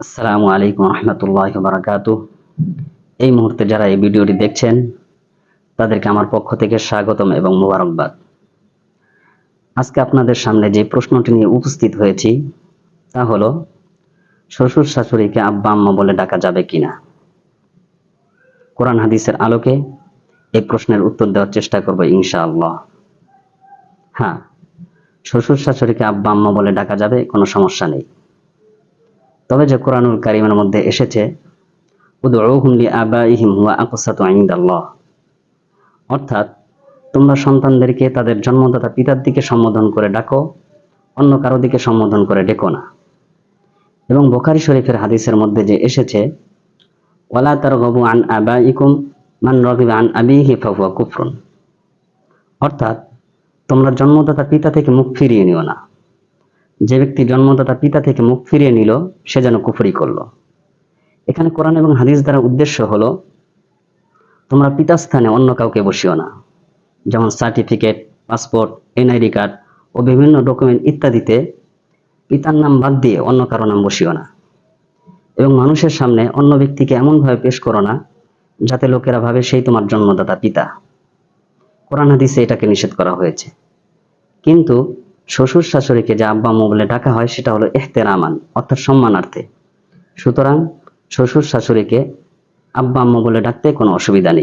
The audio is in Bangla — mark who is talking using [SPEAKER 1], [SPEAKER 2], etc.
[SPEAKER 1] আসসালামু আলাইকুম রহমতুল্লাহ বারাকাতুহ। এই মুহূর্তে যারা এই ভিডিওটি দেখছেন তাদেরকে আমার পক্ষ থেকে স্বাগতম এবং মোবারকবাদ। আজকে আপনাদের সামনে যে প্রশ্নটি নিয়ে উপস্থিত হয়েছি তা হলো, শ্বশুর শাশুড়িকে আব্বা আম্মা বলে ডাকা যাবে কিনা। কোরআন হাদিসের আলোকে এই প্রশ্নের উত্তর দেওয়ার চেষ্টা করব ইনশাআল্লাহ। হ্যাঁ, শ্বশুর শাশুড়িকে আব্বা আম্মা বলে ডাকা যাবে, কোনো সমস্যা নেই। তবে যে কোরআনুল কারীমের মধ্যে এসেছে উদউহুম লিআবাইহিম হুয়া আকসাতু ইনদাল্লাহ, অর্থাৎ তোমরা সন্তানদেরকে তাদের জন্মদাতা পিতার দিকে সম্বোধন করে ডাকো, অন্য কারো দিকে সম্বোধন করে ডেকো না। এবং বুখারী শরীফের হাদিসের মধ্যে যে এসেছে ওয়ালা তারগাবু আন আবাইকুম মান রাগিবা আন আবিহি ফাহুয়া কুফরুন, অর্থাৎ তোমরা জন্মদাতা পিতা থেকে মুখ ফিরিয়ে নিও না। যে ব্যক্তি জন্মদাতা পিতা থেকে মুখ ফিরিয়ে নিল সে যেন কুফরি করলো। এখানে কোরআন এবং হাদিস দ্বারা উদ্দেশ্য হলো, তোমরা পিতার স্থানে অন্য কাউকে বসিও না, যেমন সার্টিফিকেট, পাসপোর্ট, এনআইডি কার্ড ও বিভিন্ন ডকুমেন্ট ইত্যাদিতে পিতার নাম বাদ দিয়ে অন্য কারো নাম বসিও না। এবং মানুষের সামনে অন্য ব্যক্তিকে এমনভাবে পেশ করো না যাতে লোকেরা ভাবে সেই তোমার জন্মদাতা পিতা। কোরআন হাদিসে এটাকে নিষেধ করা হয়েছে। কিন্তু শ্বশুর শাশুড়িকে যে আব্বা আম্মু বলে ডাকা হয় সেটা হলো ইহতেরামান, অর্থাৎ সম্মানার্থে। সুতরাং শ্বশুর শাশুড়িকে আব্বা আম্মু বলে ডাকতে কোনো অসুবিধা নেই।